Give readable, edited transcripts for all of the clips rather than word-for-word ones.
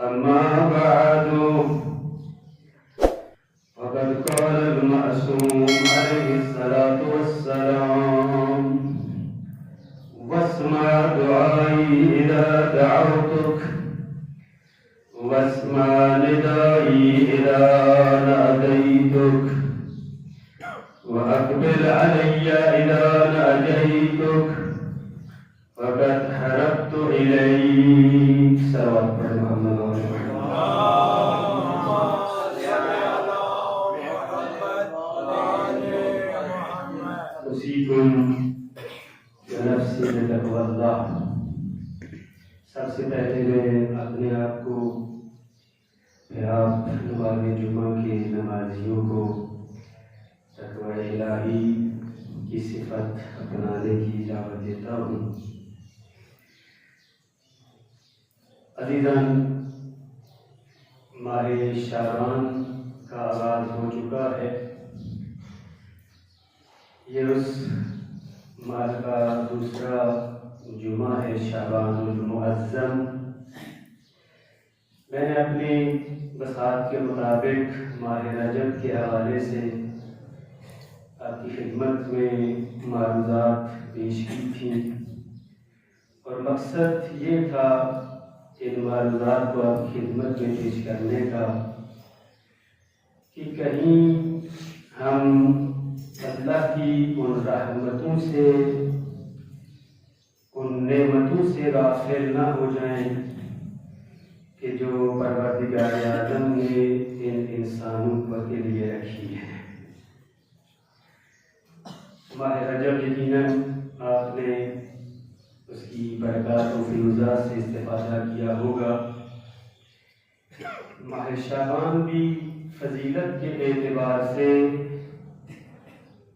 أما بعد فقد قال المعصوم عليه الصلاة والسلام واسمع دعائي إذا دعوتك واسمع ندائي إذا ناديتك وأقبل علي إذا ناجيتك فقد حربت إليك صلوات محمد أوصيكم ونفسي بتقوى الله. سب سے پہلے میں اپنے آپ کو پھر آپ نماز جمعہ کے نمازیوں کو تقوی الہی کی صفت اپنانے کی دعوت دیتا ہوں. عزیزان، ماہ شعبان کا آغاز ہو چکا ہے. یہ اس ماہ کا دوسرا جمعہ ہے، شعبان المعظم. میں نے اپنی بساط کے مطابق ماہ رجب کے حوالے سے آپ کی خدمت میں معروضات پیش کی تھیں اور مقصد یہ تھا کہ ان معروضات کو آپ کی خدمت میں پیش کرنے کا کہ کہیں ہم اللہ کی ان رحمتوں سے، ان نعمتوں سے غافل نہ ہو جائیں کہ جو پروردگار عالم نے ان انسانوں کے لیے رکھی ہے. ماہ رجب یقیناً آپ نے اس کی برکات و فیوزات سے استفادہ کیا ہوگا. ماہ شعبان بھی فضیلت کے اعتبار سے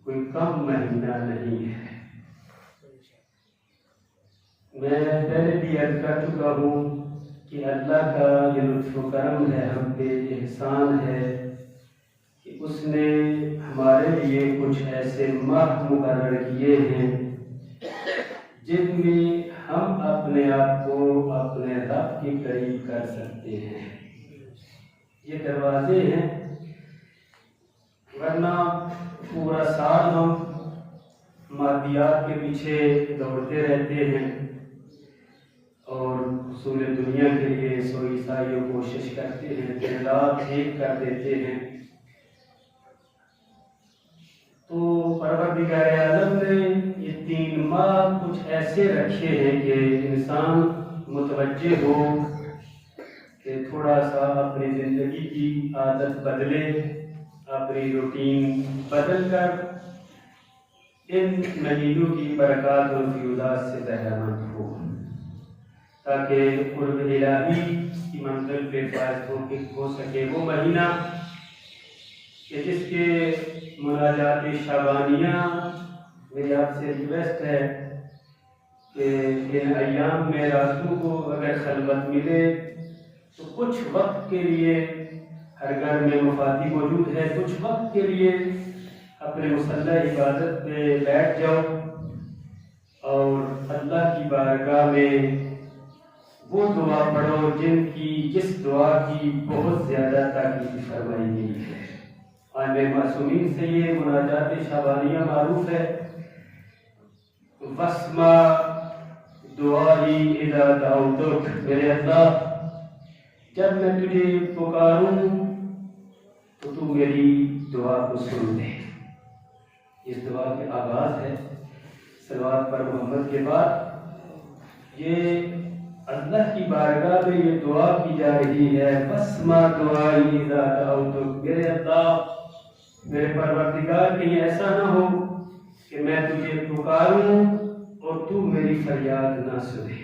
کوئی کم مہینہ نہیں ہے. میں پہلے بھی عرض کر چکا ہوں کہ اللہ کا یہ لطف و کرم ہے، ہم پہ احسان ہے کہ اس نے ہمارے لیے کچھ ایسے ماہ مقرر کیے ہیں جن میں ہم اپنے آپ کو اپنے رب کے قریب کر سکتے ہیں. یہ دروازے ہیں، ورنہ پورا سال ہم مادیات کے پیچھے دوڑتے رہتے ہیں اور حصول دنیا کے لیے سوئی سائی کوشش کرتے ہیں، دن رات ایک کر دیتے ہیں. تو پروردگار عالم نے یہ 3 ماہ کچھ ایسے رکھے ہیں کہ انسان متوجہ ہو کہ تھوڑا سا اپنی زندگی کی عادت بدلے، اپنی روٹین بدل کر ان مہینوں کی برکات اور فیوزات سے بہرہ مند ہو، تاکہ قرب الہی کی منزل پہ فائز ہو سکے. وہ مہینہ کہ جس کے مناجات شعبانیہ میری آپ سے ریکویسٹ ہے کہ ان ایام میں راتوں کو اگر خلوت ملے تو کچھ وقت کے لیے، ہر گھر میں مفادی موجود ہے، کچھ وقت کے لیے اپنے مصلی عبادت پہ بیٹھ جاؤ اور اللہ کی بارگاہ میں وہ دعا پڑھو جس دعا کی بہت زیادہ تاکید فرمائی گئی ہے. عالم معصومین سے یہ مناجات شعبانیہ معروف ہے. واسمع دعائی اذا دعوتک، میرے اللہ جب میں تجھے پکاروں تو تو میری دعا کو سن لے. اس دعا کے آغاز ہے صلوات پر محمد کے بعد. یہ اللہ کی بارگاہ میں یہ دعا کی جا رہی ہے، واسمع دعائی اذا دعوتک. میرے اللہ، میرے پروردگار، کہیں ایسا نہ ہو کہ میں تجھے پکاروں اور تو میری فریاد نہ سنے.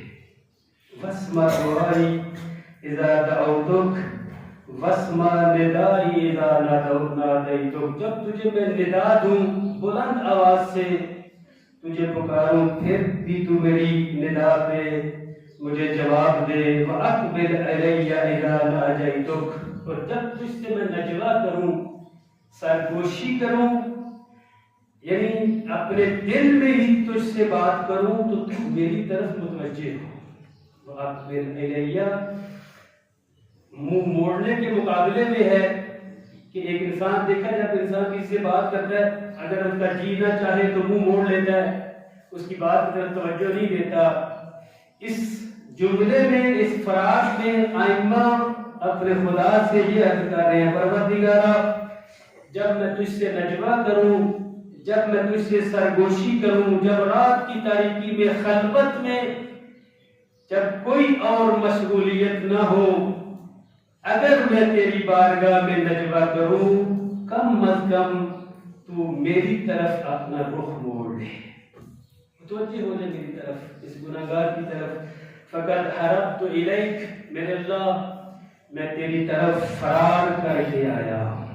واسمع دعائی اذا دعوتک واسمع ندائی اذا نادیتک. جب تجھے میں ندا دوں، بلند آواز سے تجھے پکاروں، پھر بھی تو میری ندا پہ مجھے جواب دے. وَأَقْبِلْ عَلَيَّ إِذَا نَاجَيْتُكَ، اور جب تجھ سے میں نجوا کروں، سرگوشی کروں، یعنی اپنے دل میں ہی تجھ سے بات کروں تو تو میری طرف متوجہ ہو. وَأَقْبِلْ عَلَيَّ موڑنے کے مقابلے میں ہے کہ ایک انسان دیکھا جب انسان کسی سے بات کرتا ہے اگر اس کا جی نہ چاہے تو منہ موڑ لیتا ہے، اس کی بات پر توجہ نہیں دیتا۔ اس جملے میں، اس فراز میں ائمہ اپنے خدا سے یہ عرض کر رہے ہیں، پروردگارا جب میں تجھ سے نجوہ کروں، جب میں تجھ سے سرگوشی کروں، جب رات کی تاریکی میں خلوت میں، جب کوئی اور مشغولیت نہ ہو، اگر میں تیری بارگاہ میں نجوہ کروں، کم از کم تو میری طرف اپنا رخ موڑ لے، متوجہ ہو جائے میری طرف، اس گناہگار کی طرف۔ فقط حربت الیک، میرے اللہ میں تیری طرف فرار کر کے آیا ہوں،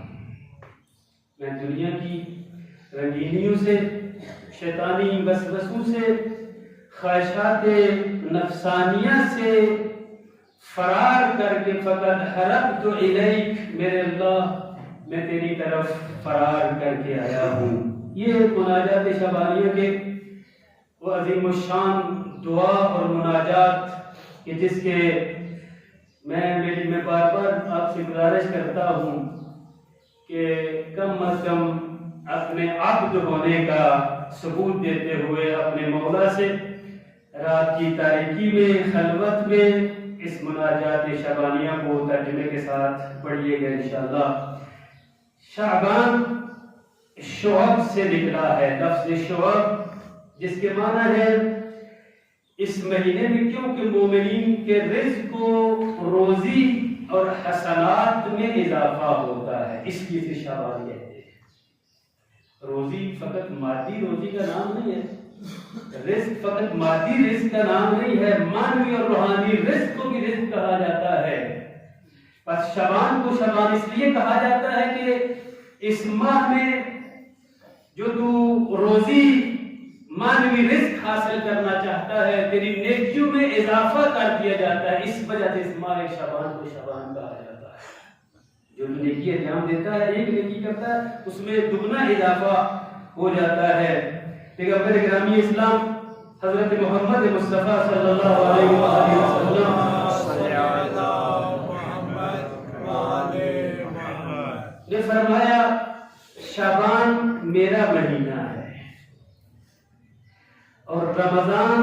میں دنیا کی رنگینیوں سے، شیطانی وسوسوں سے، خواہشات نفسانیہ سے فرار کر کے، فقط حربت الیک، میرے اللہ میں تیری طرف فرار کر کے آیا ہوں۔ یہ مناجات شبانیہ کے وہ عظیم الشان دعا اور مناجات کہ جس کے میں بار بار آپ سے گزارش کرتا ہوں کہ کم از کم اپنے عبد ہونے کا ثبوت دیتے ہوئے اپنے مولا سے رات کی تاریکی میں، خلوت میں اس مناجات شبانیہ کو ترجمے کے ساتھ پڑھیے گا انشاءاللہ۔ شعبان شعب سے نکلا ہے، لفظ شعب جس کے معنی ہے اس مہینے میں کیونکہ مومنین کے رزق و روزی اور حسنات میں اضافہ ہوتا ہے، اس لیے اسے شعبان کہتے ہیں۔ روزی فقط مادی روزی کا نام نہیں ہے، رزق فقط مادی رزق کا نام نہیں ہے، معنوی اور روحانی رزق کو بھی رزق کہا جاتا ہے۔ بس شعبان کو شعبان اس لیے کہا جاتا ہے کہ اس ماہ میں جو تو روزی معنوی رزق حاصل کرنا چاہتا ہے، تیری نیکیوں میں اضافہ کر دیا جاتا ہے، اس وجہ سے اس ماہ شعبان کو شعبان کہا جاتا ہے۔ جو نیکی انجام دیتا ہے، ایک نیکی کرتا ہے، اس میں دگنا اضافہ ہو جاتا ہے۔ پیغمبر گرامی اسلام حضرت محمد مصطفیٰ صلی اللہ علیہ وسلم نے فرمایا شعبان میرا مہینہ ہے اور رمضان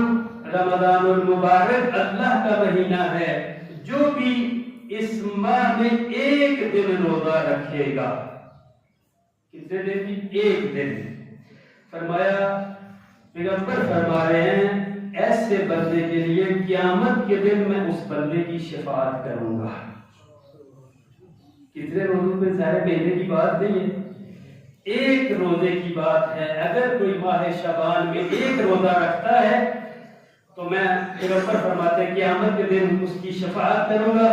المبارک اللہ کا مہینہ ہے، جو بھی اس ماہ میں ایک دن روزہ رکھے گا، کتنے دن کی؟ ایک دن۔ فرمایا پیغمبر فرما رہے ہیں ایسے بندے کے لیے قیامت کے دن میں اس بندے کی شفاعت کروں گا۔ کتنے روزوں پہ؟ سارے مہینے کی بات نہیں ہے، ایک روزے کی بات ہے۔ اگر کوئی ماہ شعبان میں ایک روزہ رکھتا ہے تو میں پیغمبر فرماتے ہیں قیامت کے دن اس کی شفاعت کروں گا۔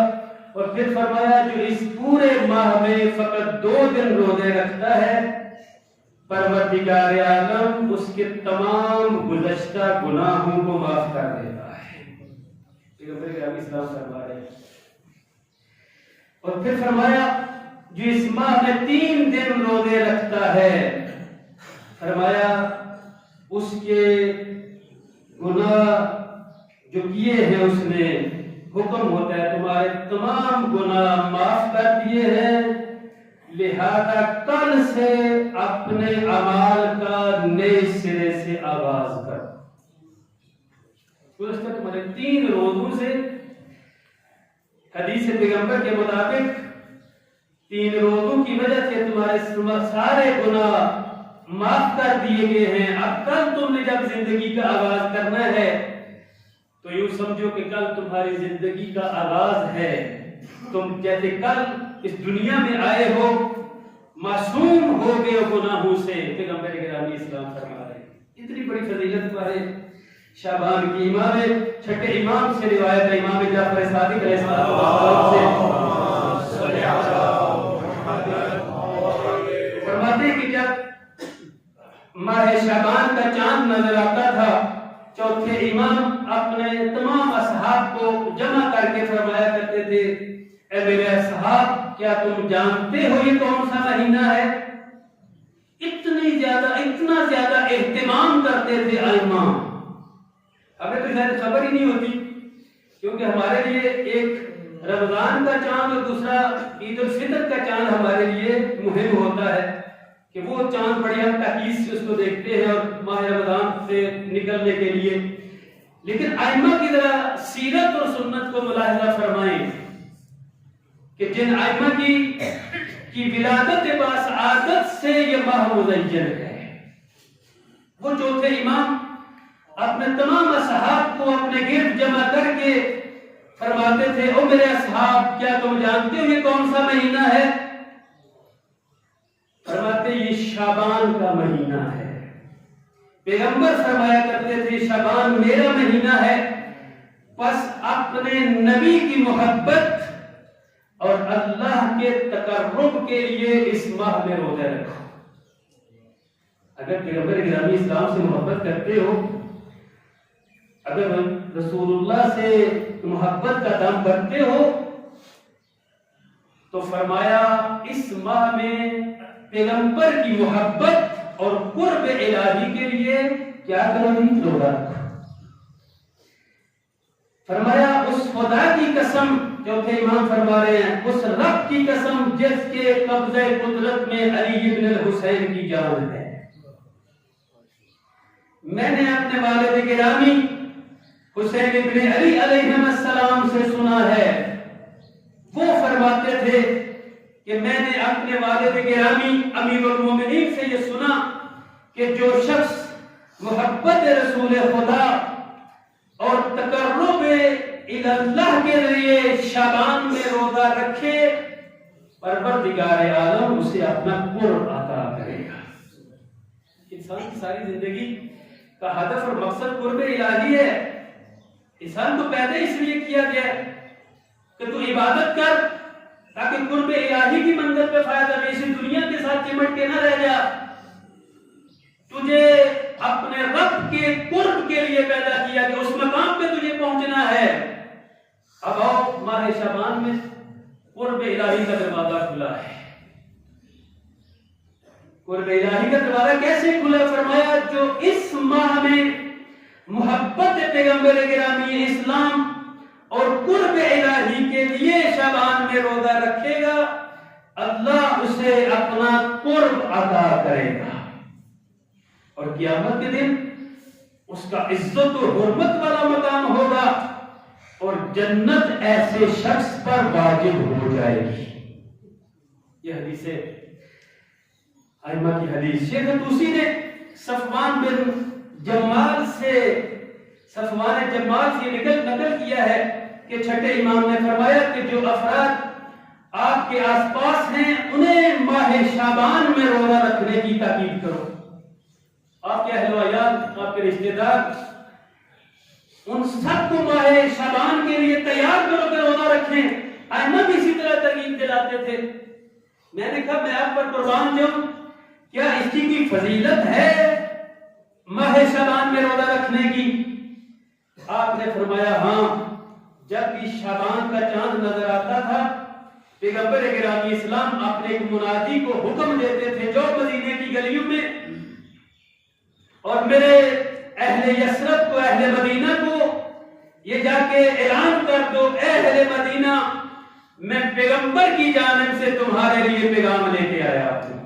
اور پھر فرمایا جو اس پورے ماہ میں فقط 2 دن روزے رکھتا ہے، پروردگار عالم اس کے تمام گزشتہ گناہوں کو معاف کر دیتا ہے۔ پیغمبر گرامی اسلام فرما رہے ہیں۔ اور پھر فرمایا جو اس ماہ میں 3 دن روزے رکھتا ہے، فرمایا اس کے گناہ جو کیے ہیں اس نے، حکم ہوتا ہے تمہارے تمام گناہ معاف کر دیے ہیں، لہذا کل سے اپنے اعمال کا نئے سرے سے آغاز کر۔ گزشتہ تمہارے 3 روزوں سے، حدیث پیغمبر کے مطابق 3 روزوں کی وجہ سے تمہارے سارے گناہ معاف کر دیے گئے ہیں۔ اب کل تم نے جب زندگی کا آغاز کرنا ہے تو یوں سمجھو کہ کل تمہاری زندگی کا آغاز ہے۔ تم جیسے کل اس دنیا میں آئے ہو، معصوم ہو گئے گناہوں سے، پیغمبر گرامی اسلام فرما رہے ہیں۔ اتنی بڑی فضیلت والے شعبان کی امام چھٹے امام سے روایت ہے، امام جعفر صادق علیہ السلام سے فرماتے ہیں کہ جب ماہ شعبان کا چاند نظر آتا تھا، چوتھے امام اپنے تمام اصحاب کو جمع کر کے فرمایا کرتے تھے، اے میرے اصحاب کیا تم جانتے ہو یہ کون سا مہینہ ہے؟ اتنا زیادہ اہتمام کرتے تھے ائمہ۔ ہمیں تو شاید خبر ہی نہیں ہوتی، کیونکہ ہمارے لیے ایک رمضان کا چاند اور دوسرا عید الفطر کا چاند ہمارے لیے مہم ہوتا ہے کہ وہ چاند بڑی ہم تحقیق سے اس کو دیکھتے ہیں اور ماہ رمضان سے نکلنے کے لیے. لیکن ائمہ کی ذرا سیرت اور سنت کو ملاحظہ فرمائیں کہ جن ائمہ کی ولادت باسعادت سے یہ ماہ مزین ہے، وہ چوتھے امام اپنے تمام اصحاب کو اپنے گرد جمع کر کے فرماتے تھے، او میرے اصحاب، کیا تم جانتے ہو یہ کون سا مہینہ ہے؟ فرماتے یہ شعبان کا مہینہ ہے. پیغمبر فرمایا کرتے تھے شعبان میرا مہینہ ہے، پس اپنے نبی کی محبت اور اللہ کے تقرب کے لیے اس ماہ میں روزہ رکھو. اگر پیغمبر گرامی اسلام سے محبت کرتے ہو، اگر رسول اللہ سے محبت کا دام بھرتے ہو، تو فرمایا اس ماہ میں پیغمبر کی محبت اور قرب الہی کے لیے کیا کرو گی؟ روزہ رکھو. فرمایا اس خدا کی قسم، چوتھے امام فرما رہے ہیں، اس رب کی قسم جس کے قبضہ قدرت میں علی ابن الحسین کی جان ہے. میں نے اپنے والد گرامی حسین ابن علی علیہ السلام سے سنا ہے، وہ فرماتے تھے کہ میں نے اپنے والد گرامی امیر المومنین سے یہ سنا کہ جو شخص محبت رسول خدا اور تقرب اللہ کے لیے شعبان میں روزہ رکھے، پروردگار عالم اسے اپنا قرب عطا کرے گا. انسان کی ساری زندگی کا ہدف اور مقصد قرب الہی ہے. انسان کو پیدا اس لیے کیا گیا ہے کہ تو عبادت کر تاکہ قرب الہی کی منزل پہ فائدہ لے، اسی دنیا کے ساتھ چمٹ کے نہ رہ جا. تجھے اپنے رب کے قرب کے لیے پیدا کیا کہ اس مقام پہ تجھے پہنچنا ہے. اب آؤ ماہ شعبان میں قرب الہی کا دروازہ کھلا ہے. قرب الہی کا دروازہ کیسے کھلا؟ فرمایا جو اس ماہ میں محبت پیغمبر گرامی اسلام اور قرب الہی کے لیے شعبان میں روزہ رکھے گا، اللہ اسے اپنا قرب عطا کرے گا، اور قیامت کے دن اس کا عزت و حرمت والا مقام ہوگا اور جنت ایسے شخص پر واجب ہو جائے گی. یہ حدیث ہے، ائمہ کی حدیث. شیخ طوسی نے صفوان جمال سے نقل کیا ہے کہ چھٹے امام نے فرمایا کہ جو افراد آپ کے آس پاس ہیں انہیں ماہ شعبان میں روزہ رکھنے کی تاکید کرو. آپ کے اہل و عیال، آپ کے رشتہ دار، ان سب کو ماہ شعبان کے لیے تیار کرو کہ روزہ رکھیں. ائمہ بھی اسی طرح ترغیب دلاتے تھے. میں نے کہا میں آپ پر قربان جاؤں، کیا اس کی کوئی فضیلت ہے ماہ شعبان میں روزہ رکھنے کی؟ آپ نے فرمایا ہاں، جب بھی شعبان کا چاند نظر آتا تھا پیغمبر گرامی اسلام اپنے ایک منادی کو حکم دیتے تھے جو مدینے کی گلیوں میں، اور میرے اہل یثرب کو، اہل مدینہ کو یہ جا کے اعلان کر دو، اے اہل مدینہ میں پیغمبر کی جانب سے تمہارے لیے پیغام لے کے آیا ہوں.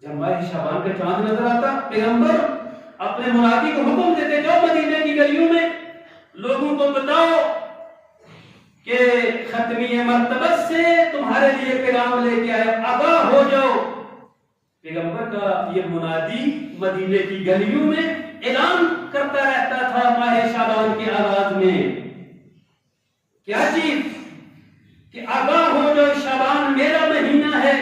جب ماہ شعبان کا چاند نظر آتا پیغمبر اپنے منادی کو حکم دیتے جو مدینے کی گلیوں میں لوگوں کو بتاؤ کہ ختمی مرتبہ سے تمہارے لیے پیغام لے کے آیا، آگاہ ہو جاؤ. پیغمبر کا یہ منادی مدینے کی گلیوں میں اعلان کرتا رہتا تھا ماہ شعبان کے آغاز میں. کیا چیز؟ کہ آگاہ ہو جاؤ شعبان میرا مہینہ ہے،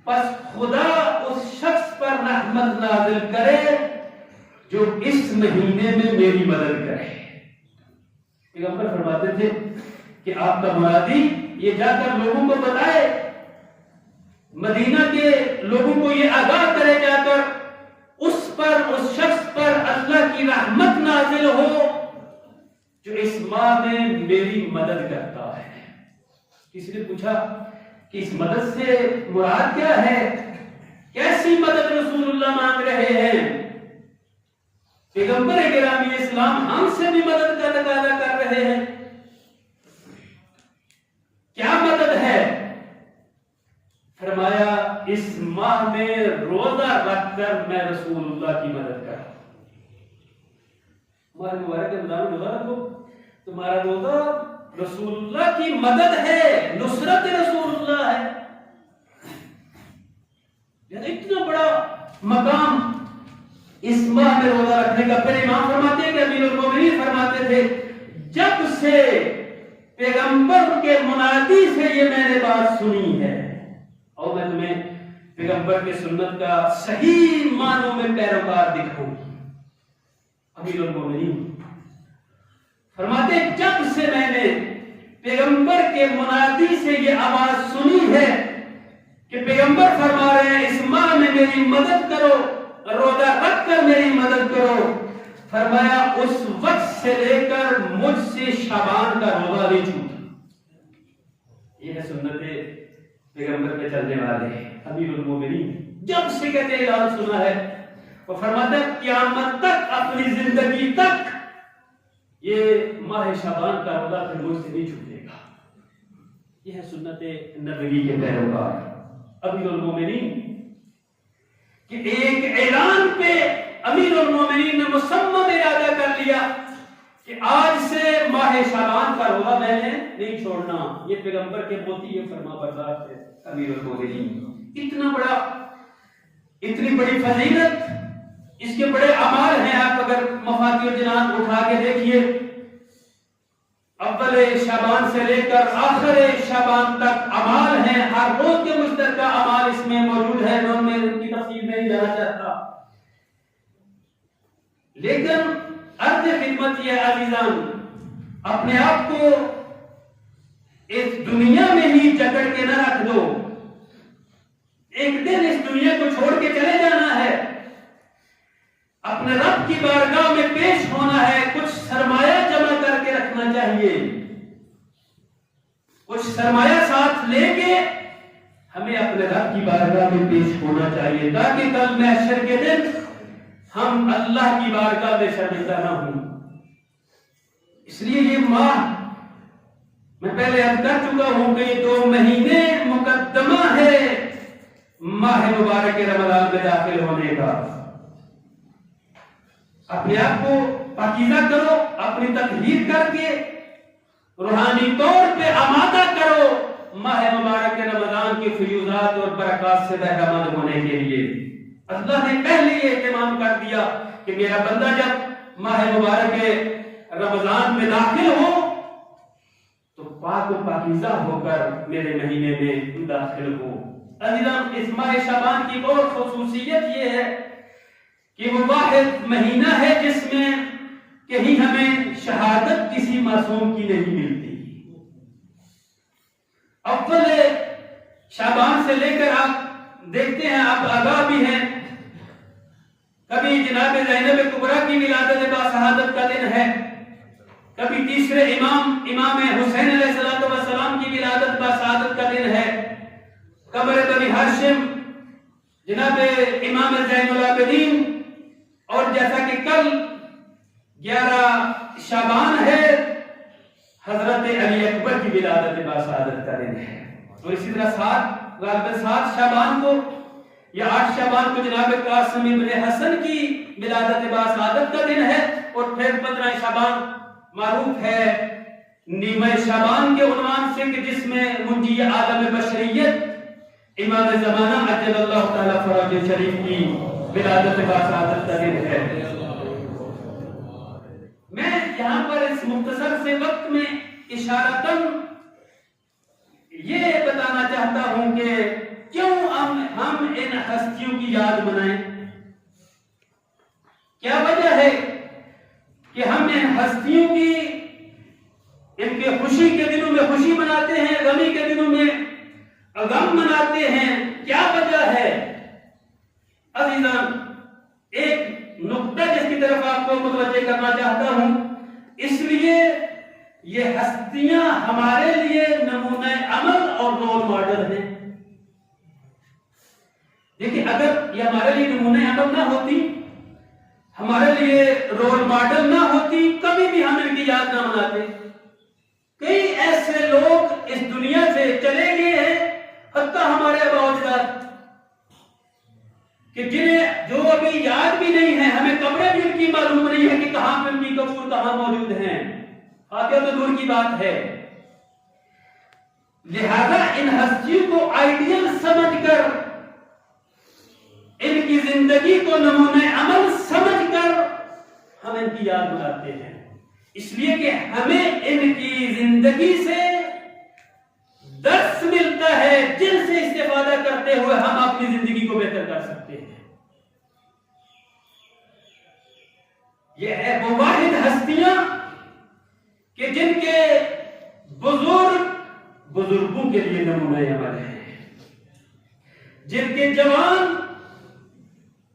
پس خدا اس شخص پر رحمت نازل کرے جو اس مہینے میں میری مدد کرے. پیغمبر فرماتے تھے کہ آپ کا منادی یہ جا کر لوگوں کو بتائے، مدینہ کے لوگوں کو یہ آگاہ کرے جا کر اس شخص پر اللہ کی رحمت نازل ہو جو اس ماہ میں میری مدد کرتا ہے. کسی نے پوچھا کہ اس مدد سے مراد کیا ہے؟ کیسی مدد رسول اللہ مانگ رہے ہیں؟ پیغمبر گرامی اسلام ہم سے بھی مدد کا تقاضا کر رہے ہیں. اس ماہ میں روزہ رکھ کر میں رسول اللہ کی مدد کر رہا ہوں. ماہ مبارک رمضان روزہ رکھو, تمہارا روزہ رسول اللہ کی مدد ہے, نصرت رسول اللہ ہے. اتنا بڑا مقام اس ماہ میں روزہ رکھنے کا. پھر امام فرماتے ہیں کہ امیر المومنین فرماتے تھے جب سے پیغمبر کے منادی سے یہ میں نے بات سنی ہے, اور میں تمہیں پیغمبر کے سنت کا صحیح معنوں میں پیروکار دکھاؤں. امیر المومنین فرماتے ہیں جب سے میں نے پیغمبر کے منادی سے یہ آواز سنی ہے کہ پیغمبر فرما رہے ہیں اس ماہ میں میری مدد کرو, روزہ رکھ کر میری مدد کرو, فرمایا اس وقت سے لے کر مجھ سے شعبان کا روزہ نہیں چھوٹا. یہ ہے سنت پیغمبر پہ چلنے والے امیر المومنین. جب سے کہتے ہیں اعلان سنا ہے, وہ فرماتا ہے قیامت تک اپنی زندگی تک یہ ماہ شعبان کا روزہ پھر مجھ سے نہیں چھوٹے گا. یہ ہے سنت نبوی کے پیروکار امیر المومنین. کہ ایک اعلان پہ امیر المومنین نے مصمم ارادہ کر لیا کہ آج سے ماہ شعبان کا روزہ میں نے نہیں چھوڑنا. یہ پیغمبر کے موتی یہ فرما بردار تھے امیر المومنین. اتنا بڑا, اتنی بڑی فضیلت, اس کے بڑے اعمال ہیں. آپ اگر مفاتیح الجنان اٹھا کے دیکھیے, اول شعبان سے لے کر آخر شعبان تک اعمال ہیں. ہر روز کے مشترکہ اعمال اس میں موجود ہیں. میں ان کی تفصیل میں نہیں جانا چاہتا, لیکن عرض خدمت یہ عزیزان, اپنے آپ کو اس دنیا میں ہی جکڑ کے نہ رکھ دو. ایک دن اس دنیا کو چھوڑ کے چلے جانا ہے, اپنے رب کی بارگاہ میں پیش ہونا ہے. کچھ سرمایہ جمع کر کے رکھنا چاہیے, کچھ سرمایہ ساتھ لے کے ہمیں اپنے رب کی بارگاہ میں پیش ہونا چاہیے, تاکہ کل محشر کے دن ہم اللہ کی بارگاہ میں شرمندہ نہ ہوں. اس لیے یہ ماہ میں پہلے عرض کر چکا ہوں کہ یہ 2 مہینے مقدمہ ہے ماہ مبارک رمضان میں داخل ہونے کا. اپنے آپ کو پاکیزہ کرو, اپنی تطہیر کر کے روحانی طور پہ آمادہ کرو ماہ مبارک رمضان کے فیوزات اور برکات سے بہرہ مند ہونے کے لیے. اللہ نے پہلے یہ اہتمام کر دیا کہ میرا بندہ جب ماہ مبارک رمضان میں داخل ہو تو پاک و پاکیزہ ہو کر میرے مہینے میں داخل ہو. عزیزان, اس ماہ شعبان کی اور خصوصیت یہ ہے کہ وہ واحد مہینہ ہے جس میں کہیں ہمیں شہادت کسی معصوم کی نہیں ملتی. اول شعبان سے لے کر آپ دیکھتے ہیں, آپ آگاہ بھی ہیں, کبھی جناب زینب کبریٰ کی ولادت باشہادت کا دن ہے, کبھی تیسرے امام حسین علیہ السلام کی ولادت باشہادت کا دن ہے, قبر بنی ہاشم جناب امام زین العابدین, اور جیسا کہ کل 11 شعبان ہے حضرت علی اکبر کی ولادت باشہادت کا دن ہے. اور اسی طرح 7 شعبان کو یا 8 شعبان کو جناب قاسم ابن حسن کی ولادت باشہادت کا دن ہے. اور پھر 15 شعبان معروف ہے نیمہ شعبان کے عنوان سے کہ جس میں منجی عالم بشریت امام زمانہ عجل اللہ تعالی فرج شریف کی ولادت باشہادت کا دن ہے. میں یہاں پر اس مختصر سے وقت میں اشارتاً یہ بتانا چاہتا ہوں کہ کیوں ہم ان ہستیوں کی یاد منائیں. کیا وجہ ہے کہ ہم ان ہستیوں کی, ان کے خوشی کے دنوں میں خوشی مناتے ہیں, غمی کے دنوں میں غم مناتے ہیں؟ کیا وجہ ہے عزیزان؟ ایک نقطہ جس کی طرف آپ کو متوجہ کرنا چاہتا ہوں. اس لیے یہ ہستیاں ہمارے لیے نمونہ عمل اور رول ماڈل ہیں. دیکھیں, اگر یہ ہمارے لیے نمونہ عمل نہ ہوتی, ہمارے لیے رول ماڈل نہ ہوتی, کبھی بھی ہم ان کی یاد نہ مناتے. کئی ایسے لوگ اس دنیا سے چلے گئے ہیں, حتیٰ ہمارے آباء و اجداد کی یاد بھی نہیں ہے، ہمیں قبریں بھی ان کی معلوم نہیں ہے کہ کہاں پہ ان کی قبور کہاں موجود ہیں، آتے تو دور کی بات ہے۔ لہذا ان ہستیوں کو آئیڈیل سمجھ کر، ان کی زندگی کو نمونہ عمل سمجھ کر ہم ان کی یاد بناتے ہیں، اس لیے کہ ہمیں ان کی زندگی سے درس ملتا ہے جن سے استفادہ کرتے ہوئے ہم اپنی زندگی کو بہتر کر سکتے ہیں۔ یہ ہے وہ واحد ہستیاں کہ جن کے بزرگوں کے لیے نمونہ عمل ہے، جن کے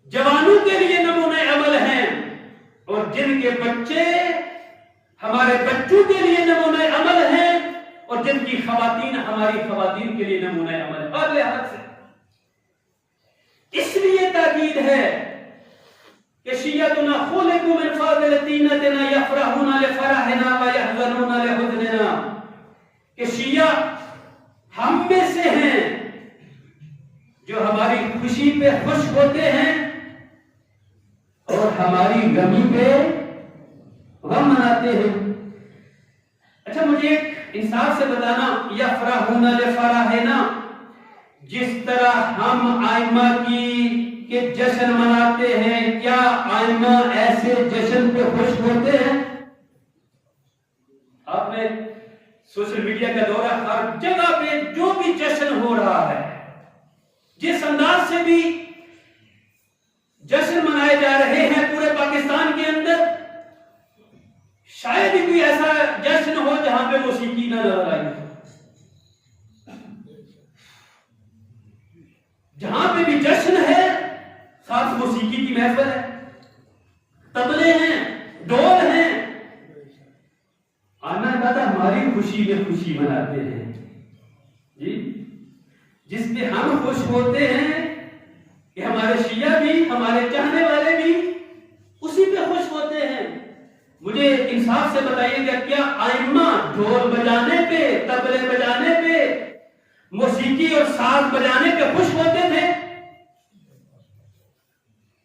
جوانوں کے لیے نمونہ عمل ہیں، اور جن کے بچے ہمارے بچوں کے لیے نمونہ عمل ہیں، اور جن کی خواتین ہماری خواتین کے لیے نمونہ عمل ہے۔ قابل حق سے اس لیے تاکید ہے کہ شیعتنا خلقوا من فاضل طینتنا یفرحون لفرحنا ویحزنون لحزننا، کہ شیعہ ہم میں سے ہیں جو ہماری خوشی پہ خوش ہوتے ہیں اور ہماری غمی پہ غم مناتے ہیں۔ اچھا مجھے ایک انصاف سے بتانا، یفرحون لفرحنا، جس طرح ہم آئمہ کے جشن مناتے ہیں، کیا آئمہ ایسے جشن پہ خوش ہوتے ہیں؟ آپ نے سوشل میڈیا کا دور ہے، ہر جگہ پہ جو بھی جشن ہو رہا ہے، جس انداز سے بھی جشن منائے جا رہے ہیں پورے پاکستان کے اندر، شاید ہی کوئی ایسا جشن ہو جہاں پہ موسیقی نہ نظر آئی ہو۔ جہاں پہ بھی جشن ہے ساتھ موسیقی کی محفل ہے، طبلے ہیں، ڈول ہیں، آنا کہتا ہماری خوشی میں خوشی مناتے ہیں جی، جس پہ ہم خوش ہوتے ہیں کہ ہمارے شیعہ بھی، ہمارے چاہنے والے بھی اسی پہ خوش ہوتے ہیں۔ مجھے انصاف سے بتائیے گا، کیا آئمہ ڈھول بجانے پہ، طبلے بجانے پہ، موسیقی اور ساز بجانے پہ خوش ہوتے تھے؟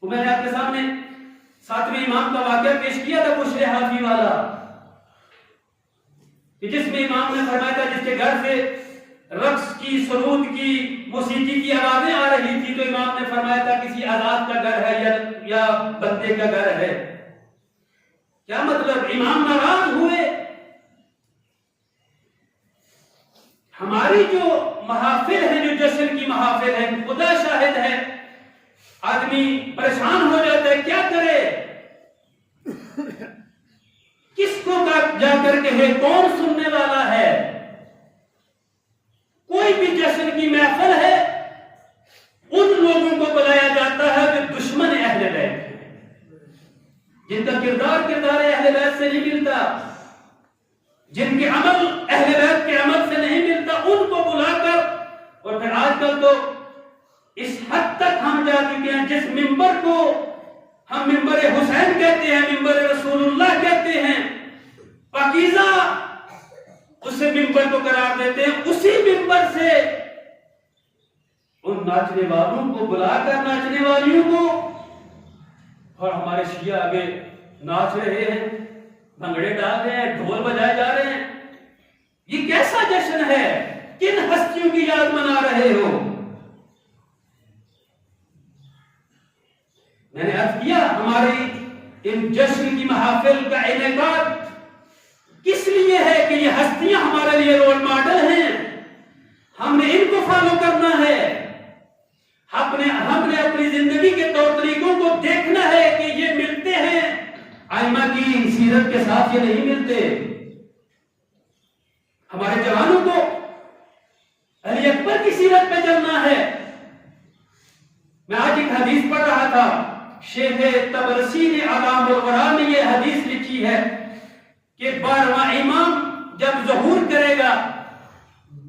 وہ میں نے آپ کے سامنے 7ویں امام کا واقعہ پیش کیا تھا، بشر حافی والا، کہ جس میں امام نے فرمایا تھا جس کے گھر سے رقص کی، سرود کی، موسیقی کی آوازیں آ رہی تھی، تو امام نے فرمایا تھا کسی آزاد کا گھر ہے یا بندے کا گھر ہے۔ کیا مطلب؟ امام ناراض ہوئے۔ ہماری جو محافل ہیں، جو جشن کی محافل ہیں، خدا شاہد ہے، آدمی پریشان ہو جاتا ہے، کیا کرے، کس کو جا کر کہے، کون سننے والا ہے؟ کوئی بھی جشن کی محفل ہے، ان لوگوں کو بلایا جاتا ہے جو دشمن اہل بیت ہیں، جن کا کردار اہل بیت سے نہیں ملتا، جن کے عمل اہل بیت کے عمل سے نہیں ملتا، ان کو بلا کر، اور پھر آج کل تو اس حد تک ہم جا چکے ہیں، جس ممبر کو ہم ممبر حسین کہتے ہیں، ممبر رسول اللہ کہتے ہیں، پاکیزہ اسے ممبر کو قرار دیتے ہیں، اسی ممبر سے ان ناچنے والوں کو بلا کر، ناچنے والیوں کو، اور ہمارے شیعہ آگے ناچ رہے ہیں، بھنگڑے ڈال رہے ہیں، ڈھول بجائے جا رہے ہیں۔ یہ کیسا جشن ہے؟ کن ہستیوں کی یاد منا رہے ہو؟ میں نے عرض کیا، ہماری ان جشن کی محافل کا انعقاد کس لیے ہے کہ یہ ہستیاں ہمارے لیے رول ماڈل ہیں، ہم نے ان کو فالو کرنا ہے، ہم نے اپنی زندگی کے طور طریقوں کو دیکھنا ہے کہ یہ ملتے ہیں ائمہ کی سیرت کے ساتھ، یہ نہیں ملتے۔ ہمارے جوانوں کو علی اکبر کی سیرت پہ چلنا ہے۔ میں آج ایک حدیث پڑھ رہا تھا، شیخ طبرسی نے علام القرآن میں یہ حدیث لکھی ہے کہ 12واں امام جب ظہور کرے گا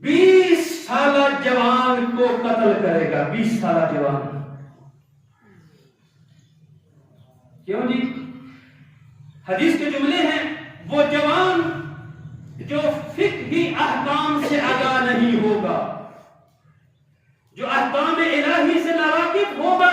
20 سالہ جوان کو قتل کرے گا، 20 سالہ جوان۔ کیوں جی؟ حدیث کے جملے ہیں، وہ جوان جو فقہی احکام سے آگاہ نہیں ہوگا، جو احکام الہی سے ناواقف ہوگا،